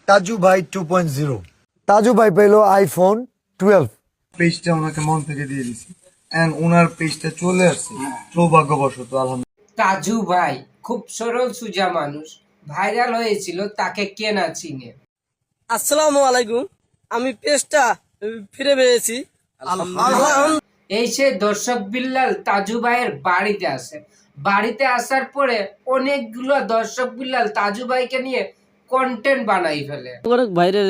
তাজু ভাই 2.0। তাজু ভাই পেলো আইফোন 12। পেজটা ওনাকে মন থেকে দিয়ে দিছি এন্ড ওনার পেজটা চলে আসছে সৌভাগ্যবশত আলহামদুলিল্লাহ। তাজু ভাই খুব সরল সুজা মানুষ, ভাইরাল হয়েছিল, তাকে কে না চিনে। আসসালামু আলাইকুম, আমি পেজটা ফিরে পেয়েছি। এই সে দর্শক বিল্লাল তাজু ভাইয়ের বাড়িতে আসে। বাড়িতে আসার পরে অনেকগুলো দর্শক বিল্লাল তাজু ভাইকে নিয়ে কন্টেন্ট বানাই ফেলে। অনেক বাইরে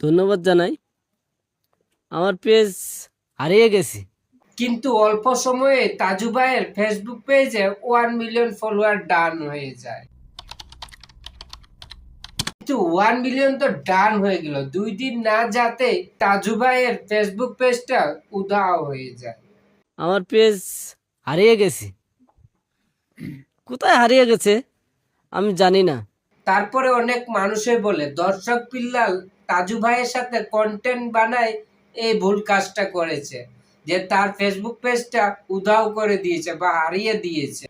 ধন্যবাদ জানাই। আমার পেজ হারিয়ে গেছি, কিন্তু অল্প সময়ে তাজু ভাইয়ের ফেসবুক পেজে 1 মিলিয়ন ফলোয়ার ডান হয়ে যায়। কিন্তু 1 মিলিয়ন তো ডান হয়ে গেল, 2 দিন না যাতে তাজু ভাইয়ের ফেসবুক পেজটা উধাও হয়ে যায়। আমার পেজ হারিয়ে গেছি, কোথায় হারিয়ে গেছে আমি জানি না। তারপরে অনেক মানুষে বলে দর্শক বিল্লাল তাজু ভাইয়ের সাথে কন্টেন্ট বানায় এই ভুল কাজটা করেছে, যে তার ফেসবুক পেজটা উধাও করে দিয়েছে বা হারিয়ে দিয়েছে।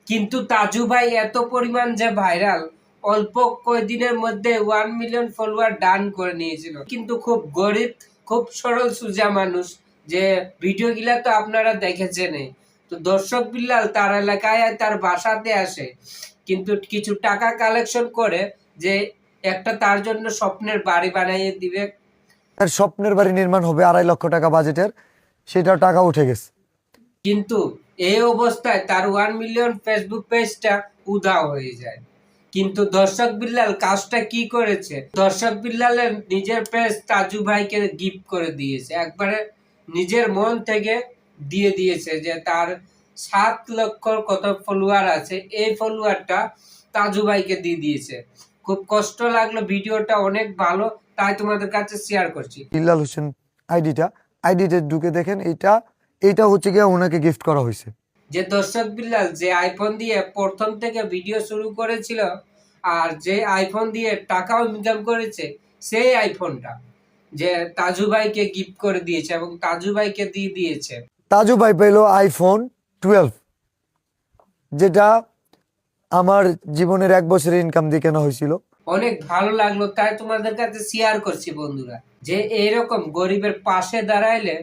কিন্তু তাজু ভাই এত পরিমাণ যে ভাইরাল, অল্প কয়েকদিনের মধ্যে 1 মিলিয়ন ফলোয়ার ডান করে নিয়েছিল। কিন্তু খুব গরিব, খুব সরল সুজা মানুষ, যে ভিডিও গুলা তো আপনারা দেখেছেনই। তো দর্শক বিল্লাল তার এলাকায় তার বাসাতে আসে, কিন্তু কিছু টাকা কালেকশন করে যে একটা তার জন্য স্বপ্নের বাড়ি বানিয়ে দিবে। তার স্বপ্নের বাড়ি নির্মাণ হবে 2.5 লক্ষ টাকা বাজেটের, সেটাও টাকা উঠে গেছে। কিন্তু এই অবস্থায় তার 1 মিলিয়ন ফেসবুক পেজটা উধাও হয়ে যায়। কিন্তু দর্শক বিল্লাল কাজটা কি করেছে, দর্শক বিল্লালের নিজের পেজ তাজু ভাইকে গিফট করে দিয়েছে, একবারে নিজের মন থেকে দিয়ে দিয়েছে। যে তার 7 লক্ষ কত ফলোয়ার আছে, এই ফলোয়ারটা তাজু ভাইকে দিয়ে দিয়েছে। খুব কষ্ট লাগলো, ভিডিওটা অনেক ভালো, তাই তোমাদের কাছে শেয়ার করছি। বিল্লাল হোসেন আইডিতে ঢুকে দেখেন, এইটা হচ্ছে গিয়ে ওনাকে গিফট করা হয়েছে। যে দর্শক বিল্লাল যে আইফোন দিয়ে প্রথম থেকে ভিডিও শুরু করেছিল আর যে আইফোন দিয়ে টাকাও ইনকাম করেছে, সেই আইফোনটা যে তাজু ভাইকে গিফট করে দিয়েছে এবং তাজু ভাইকে দিয়ে দিয়েছে। তাজু ভাই পেলো আইফোন 12, যেটা আমার জীবনের 1 বছরের ইনকাম দিয়ে কেনা হয়েছিল। অনেক ভালো লাগলো, তাই তোমাদের কাছে শেয়ার করছি বন্ধুরা, যে এরকম গরিবের পাশে দাঁড়াইলে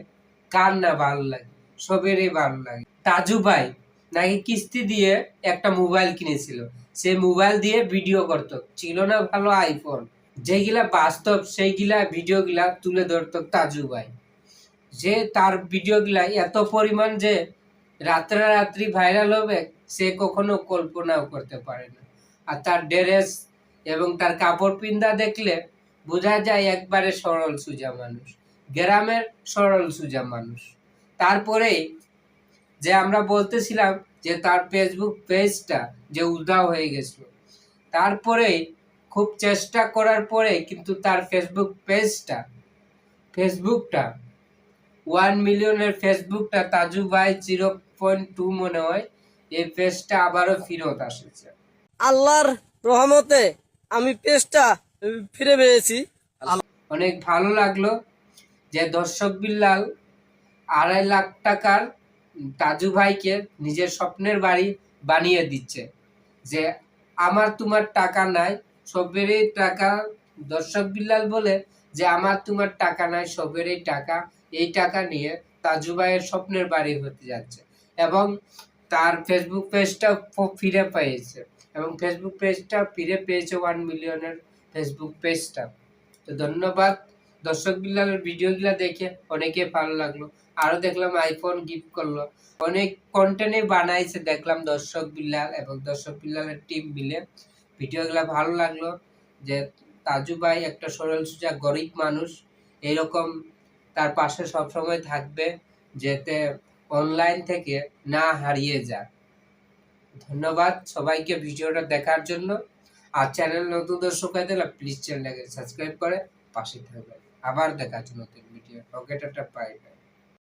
কার না ভালো লাগে, সবেরই ভালো লাগে। তাজু ভাই নাকি কিস্তি দিয়ে একটা মোবাইল কিনেছিল, সেই মোবাইল দিয়ে ভিডিও করতো, ছিল না ভালো আইফোন, যেগুলা বাস্তব সেইগুলা ভিডিওগুলা তুলে ধরতো তাজু ভাই। যে তার ভিডিওগুলা এত পরিমাণ যে রাত্রি ভাইরাল হবে সে কখনো কল্পনাও করতে পারে না। আর তার ড্রেস এবং তার কাপড় পিন্দা দেখলে বোঝা যায় একবারে সরল সুজা মানুষ, গ্রামের সরল সুজা মানুষ। তারপরে যে আমরা বলতেছিলাম যে তার ফেসবুক পেজটা যে উধাও হয়ে গেছিল, তারপরে খুব চেষ্টা করার পরে কিন্তু তার ফেসবুকটা 1 মিলিয়নের ফেসবুকটা তাজু ভাই 0.2 মনে হয়, এই পেজটা আবারও ফেরত আসছে। আল্লাহর রহমতে আমি পেজটা ফিরে পেয়েছি। অনেক ভালো লাগলো যে দর্শক বিল্লাল 2.5 লাখ টাকার তাজু ভাইকে নিজের স্বপ্নের বাড়ি বানিয়ে দিচ্ছে। যে আমার তোমার টাকা নাই, সবেরই টাকা। দর্শক বিল্লাল বলে যে আমার তোমার টাকা নাই, সবেরই টাকা। এই টাকা নিয়ে তাজু ভাইয়ের স্বপ্নের বাড়ি হতে যাচ্ছে এবং তার ফেসবুক পেজটা ফিরে পেয়েছে, এবং ফেসবুক পেজটা ফিরে পেয়েছে 1 মিলিয়নের ফেসবুক পেজটা। তো ধন্যবাদ। দর্শক বিল্লালের ভিডিওগুলো দেখে অনেকে ভালো লাগলো, আরো দেখলাম আইফোন গিফট করলো, অনেক কন্টেন্ট বানাইছে দেখলাম দর্শক বিল্লাল এবং দর্শক বিল্লালের টিম মিলে। ভিডিওগুলো ভালো লাগলো যে তাজু ভাই একটা সরল সোজা গরিব মানুষ, এরকম তার পাশে সবসময় থাকবে, যাতে অনলাইন থেকে না হারিয়ে যায়। ধন্যবাদ সবাইকে ভিডিওটা দেখার জন্য। আর চ্যানেল নতুন দর্শক হয়ে থাকলে প্লিজ চ্যানেলটাকে সাবস্ক্রাইব করে পাশে থাকবেন। আবার দেখার জন্য নতুন ভিডিও। ওকে, টাটা, বাই বাই।